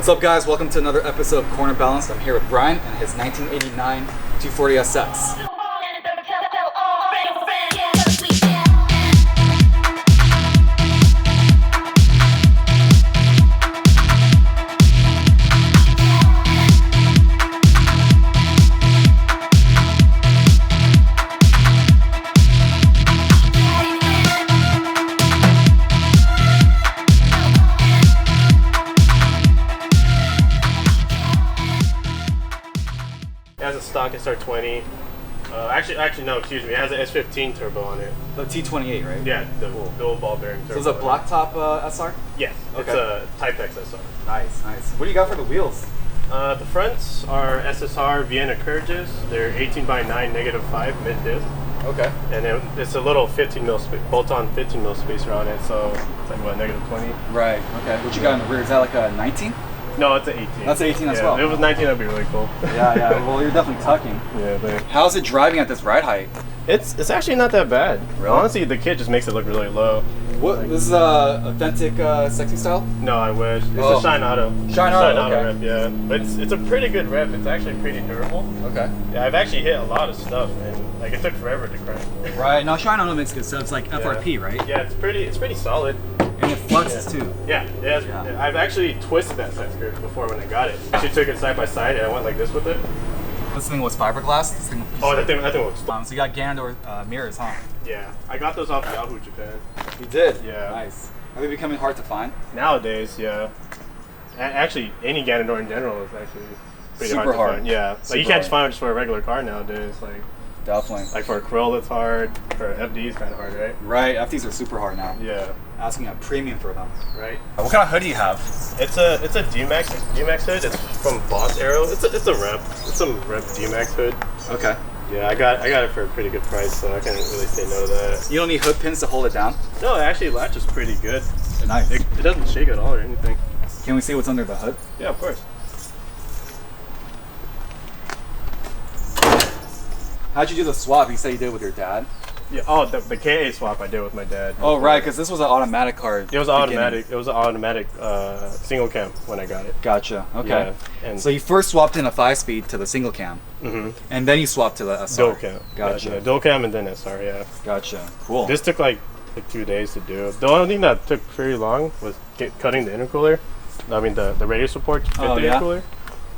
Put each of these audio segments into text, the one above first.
What's up, guys? Welcome to another episode of Corner Balanced. I'm here with Bryan and his 1989 240SX. It has a stock SR20. Actually, no, excuse me. It has an S15 turbo on it. The T28, right? Yeah, the dual ball bearing turbo. So it's a blacktop SR? Yes, Okay. it's a Type X SR. Nice, nice. What do you got for the wheels? The fronts are SSR Vienna Courages. They're 18x9 -5 mid disc. Okay. And then it's a little 15 mil bolt-on 15 mil spacer on it, so it's like what, -20. Right, okay. What you got in the rear? Is that like a 19? No, it's an 18. That's an 18 as yeah, well. If it was 19, that'd be really cool. Yeah. Well, you're definitely tucking. Yeah, but How's it driving at this ride height? it's actually not that bad. Really? Honestly, the kit just makes it look really low. What? This is authentic sexy style? No, I wish. It's Oh. a Shine Auto. Shine Auto, okay. rep, yeah. But it's a pretty good rep. It's actually pretty durable. Okay. Yeah, I've actually hit a lot of stuff, and like it took forever to crank. Right. Now, Shine Auto makes good stuff. It's like FRP, right? Yeah, it's pretty solid. And it fluxes too. Yeah. I've actually twisted that side skirt before when I got it. I actually took it side by side, and I went like this with it. This thing was fiberglass? This thing That thing was. so you got Ganondorf mirrors, huh? Yeah, I got those off Yahoo Japan. You did? Yeah. Nice. Are they becoming hard to find? Nowadays, yeah. Actually, any Ganondorf in general is actually pretty Super hard to hard. find. Yeah, Super like you can't hard. just find it just for a regular car nowadays. Definitely. Like for a Krill, it's hard. For FD, it's kind of hard, right? Right, FTs are super hard now. Yeah. Asking a premium for them. Right. What kind of hood do you have? It's a D-Max hood. It's from Boss Aero. It's a rep. It's a rep D-Max hood. Okay. Yeah, I got it for a pretty good price, so I can't really say no to that. You don't need hood pins to hold it down? No, it actually latches pretty good. Nice. It doesn't shake at all or anything. Can we see what's under the hood? Yeah, of course. How'd you do the swap? You said you did with your dad? Yeah. Oh, the KA swap I did with my dad. Oh, right, because this was an automatic car. It was automatic. It was an automatic single cam when I got it. Gotcha. Okay. Yeah, and so you first swapped in a 5-speed to the single cam, and then you swapped to the SR. dual cam. Gotcha. Yeah, dual cam and then SR. Yeah. Gotcha. Cool. This took like 2 days to do. The only thing that took pretty long was cutting the intercooler. I mean the radio support to fit the intercooler.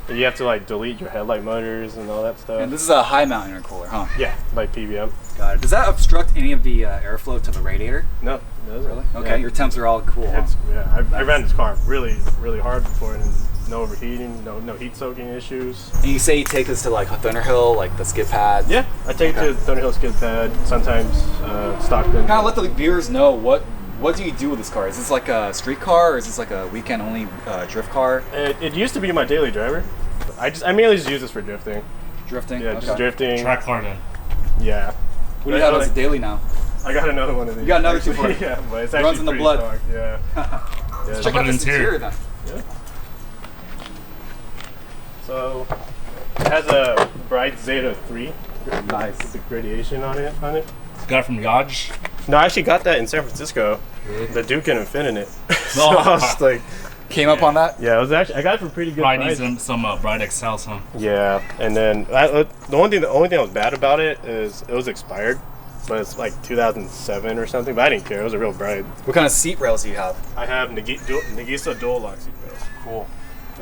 And you have to like delete your headlight motors and all that stuff. And this is a high mount intercooler, huh? Yeah, like PVM. Got it. Does that obstruct any of the airflow to the radiator? No, it doesn't. Really? Okay. Yeah. Your temps are all cool. Huh? I ran this car really hard before, and no overheating, no heat soaking issues. And you say you take this to like Thunderhill, like the skid pad? Yeah, I take it to Thunderhill skid pad, sometimes Stockton. Kind of let the viewers know what do you do with this car? Is this like a street car, or is this like a weekend only drift car? It used to be my daily driver. I mainly just use this for drifting. Drifting? Yeah, Okay. just drifting. Track car then. Yeah. What do you have as a daily now? I got another one of these. You got another actually, 240? Yeah, but it's It actually runs in the pretty blood. stock. Yeah. Let's check out about this interior? interior then. Yeah. So it has a bright Zeta 3 Nice. with the gradation on it. Got it from Yaj. No, I actually got that in San Francisco. The Duke and Infinite. So No. I was like, Came up on that? yeah, it was actually I got it for pretty good Probably price. needs some Bright XLs, huh? Yeah, and then the only thing that was bad about it is it was expired, but it's like 2007 or something. But I didn't care. It was a real bright. What kind of seat rails do you have? I have Nagisa dual lock seat belts. Cool.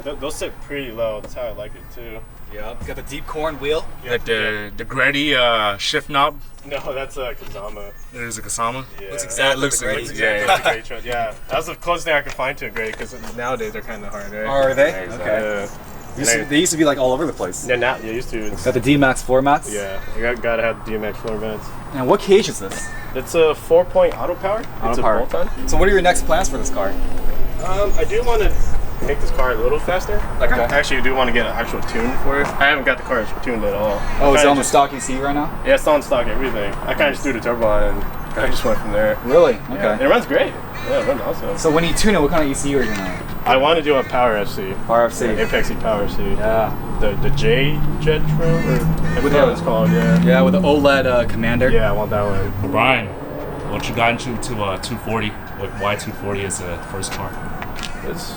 Those sit pretty low. That's how I like it too. Yeah. Got the deep corn wheel. Like the Grady shift knob. No, that's a Kazama. There's a Kasama. Yeah. Looks exactly looks like a like- Grady. Yeah, it's a great truck. Yeah, that's the closest thing I could find to a Grady because nowadays they're kind of hard, right? Are they? Yeah, Okay. Yeah. They used to be like all over the place. Yeah, now you used to. Got the D-Max floor mats. Yeah, you gotta have the DMX floor vents. And what cage is this? It's a 4-point auto power. It's Auto power. a bolt-on. So what are your next plans for this car? I do want to make this car a little faster. Like Okay. I actually do want to get an actual tune for it. I haven't got the car tuned at all. Oh, it's Kinda on the just- stock you see right now? Yeah, it's on stock, everything. I kind of just threw the turbo on and I just went from there. Really? Yeah. Okay. And it runs great. Yeah, it runs awesome. So when you tune it, what kind of ECU are you gonna? I want to do a Power FC. RFC. Apex Power FC. Yeah. The J Jet Trim, or I forget what it's called, yeah. Yeah, with the OLED commander. Yeah, I want that one. Bryan, what you got into 240? Like why 240 is the first car? It's,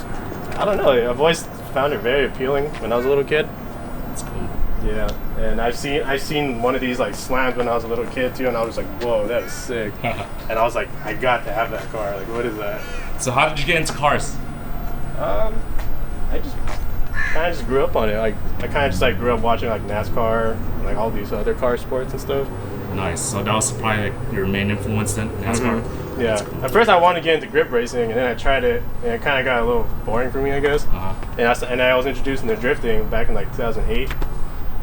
I don't know, I've always found it very appealing when I was a little kid. That's cool. Yeah, and I've seen one of these like slams when I was a little kid too, and I was like, whoa, that is sick. And I was like, I got to have that car. Like, what is that? So how did you get into cars? I just kind of just grew up on it. Like, I kind of just like grew up watching like NASCAR, and, like all these other car sports and stuff. Nice. So that was probably like your main influence then, NASCAR. Mm-hmm. Yeah. Cool. At first, I wanted to get into grip racing, and then I tried it, and it kind of got a little boring for me, I guess. And I was introduced into drifting back in like 2008.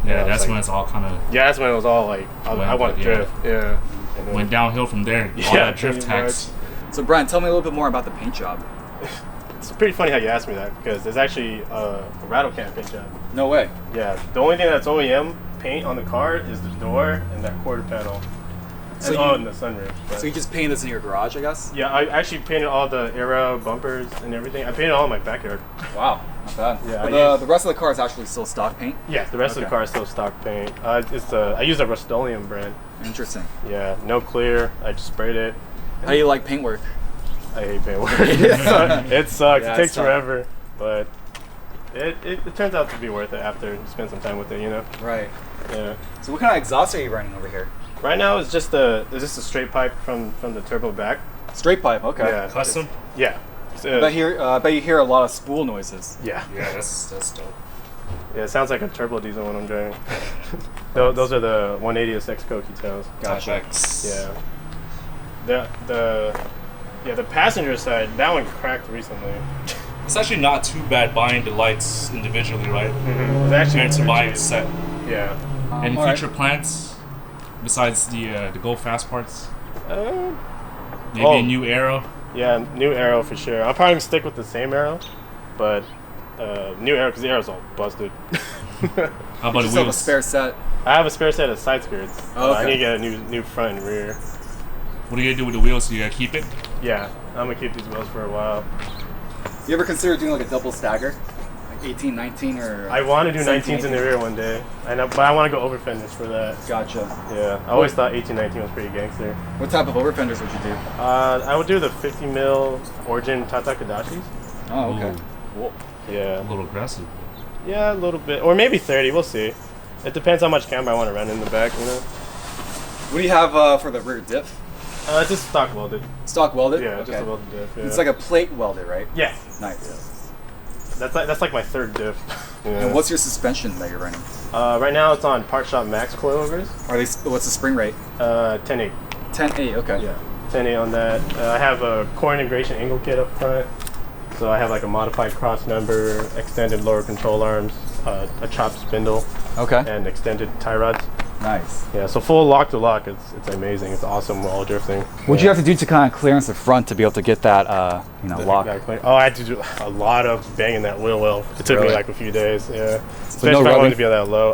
Yeah, that's like, when it's all kind of. Yeah, that's when it was all like I want to drift. Yeah. And then, went downhill from there. All that drift tax. So Bryan, tell me a little bit more about the paint job. It's pretty funny how you asked me that because there's actually a rattle can paint job. No way. Yeah, the only thing that's OEM paint on the car is the door and that quarter panel. So and the sunroof. So you just painted this in your garage, I guess? Yeah, I actually painted all the era bumpers and everything. I painted all in my backyard. Wow, not bad. Yeah, but the rest of the car is actually still stock paint? Yeah, the rest of the car is still stock paint. I use a Rust-Oleum brand. Interesting. Yeah, no clear. I just sprayed it. How do you like paint work? I hate paint work. It sucks. Yeah, it takes forever, but it turns out to be worth it after you spend some time with it, you know? Right. Yeah. So what kind of exhaust are you running over here? Right now it's just a straight pipe from the turbo back. Straight pipe, okay. Yeah. Custom? Yeah. I bet you hear a lot of spool noises. Yeah. Yeah, that's dope. Yeah, it sounds like a turbo diesel when I'm driving. Those are the 180SX Koki tails. Gotcha. Yeah. The passenger side, that one cracked recently. It's actually not too bad buying the lights individually, right? Mm-hmm. It's actually compared to buying a set. Yeah. Any future plans besides the Go Fast parts? Maybe a new arrow? Yeah, new arrow for sure. I'll probably stick with the same arrow, but new arrow because the arrow's all busted. How about the wheels? Have a spare set. I have a spare set of side skirts. Oh, okay. I need to get a new front and rear. What are you gonna do with the wheels? So you gotta keep it? Yeah, I'm gonna keep these wheels for a while. You ever consider doing like a double stagger? Like 18, 19 or... I want to do 17, 19s in the rear one day, but I want to go over fenders for that. Gotcha. Yeah, I always thought 18, 19 was pretty gangster. What type of over fenders would you do? I would do the 50 mil Origin Tata Kadashis. Oh, okay. Cool. Yeah. A little aggressive. Yeah, a little bit. Or maybe 30, we'll see. It depends how much camber I want to run in the back, you know? What do you have for the rear diff? Just stock welded. Stock welded? Yeah, okay. just a welded diff. Yeah. It's like a plate welded, right? Yeah. Nice. Yeah. That's like my third diff. Yeah. And what's your suspension that you're running? Right now it's on Part Shop Max coilovers. What's the spring rate? 10.8. 10.8, okay. Yeah, 10.8 on that. I have a core integration angle kit up front. So I have like a modified cross member, extended lower control arms, a chopped spindle, okay, and extended tie rods. Nice. Yeah, so full lock to lock. It's amazing. It's awesome while drifting. What'd you have to do to kind of clearance the front to be able to get that lock? Exactly. Oh, I had to do a lot of banging that wheel well. It took me like a few days. Yeah. So Especially if I wanted to be that low.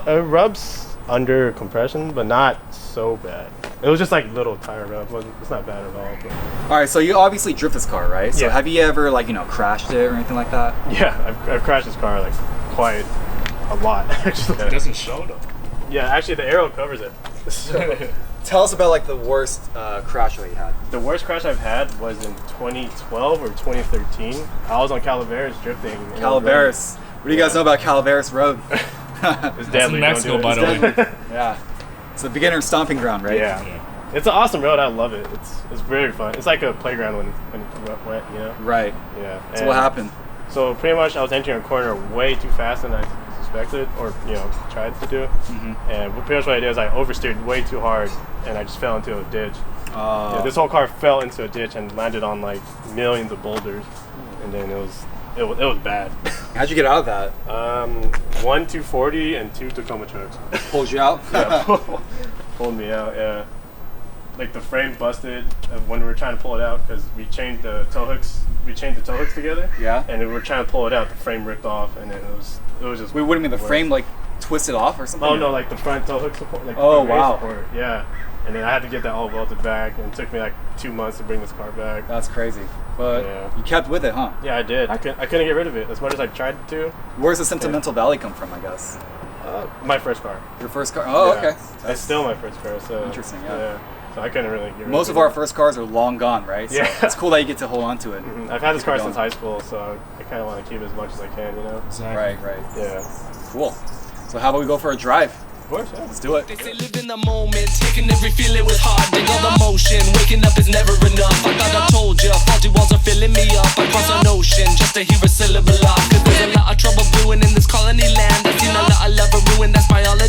It rubs under compression, but not so bad. It was just like little tire rub. It's not bad at all. But. All right, so you obviously drift this car, right? So yeah. have you ever crashed it or anything like that? Yeah, I've crashed this car like quite a lot actually. It doesn't show though. Yeah, actually the arrow covers it. So. Tell us about the worst crash that you had. The worst crash I've had was in 2012 or 2013. I was on Calaveras drifting. Calaveras. What do you guys know about Calaveras Road? It's deadly. That's in Mexico, by the way. Yeah. It's a beginner stomping ground, right? Yeah. It's an awesome road. I love it. It's very fun. It's like a playground when it's wet, you know? Right. Yeah. So what happened? So pretty much I was entering a corner way too fast than I suspected or, tried to do. Mm-hmm. And pretty much what I did is I oversteered way too hard and I just fell into a ditch. This whole car fell into a ditch and landed on like millions of boulders. And then it was bad. How'd you get out of that? 1 240 and 2 Tacoma trucks. Pulled you out? Yeah, pulled me out. Yeah, like the frame busted when we were trying to pull it out because we changed the tow hooks. We changed the tow hooks together. Yeah. And we were trying to pull it out. The frame ripped off, and then it was just. Wait, what do you mean the frame twisted off or something? Oh no, like the front tow hook support. Like oh the front wow. support. Yeah. And then I had to get that all welded back, and it took me like 2 months to bring this car back. That's crazy. But you kept with it, huh? Yeah, I did. I couldn't get rid of it as much as I tried to. Where's the sentimental value come from, I guess? My first car. Your first car? Oh, yeah. okay. It's still my first car. So interesting. Yeah. So I couldn't really get Most of our first cars are long gone, right? So Yeah. it's cool that you get to hold on to it. I've had this car since high school, so I kind of want to keep it as much as I can, you know? Exactly. Right. Yeah. Cool. So how about we go for a drive? Of course, yeah. Let's do it. They say live in the moment, taking every feeling with heart. Dig all the motion, waking up is never enough. I thought I told ya, faulty walls are filling me up. I cross an ocean just to hear a syllable off. Cause there's a lot of trouble brewing in this colony land. I've seen a lot of love ruin, that's my all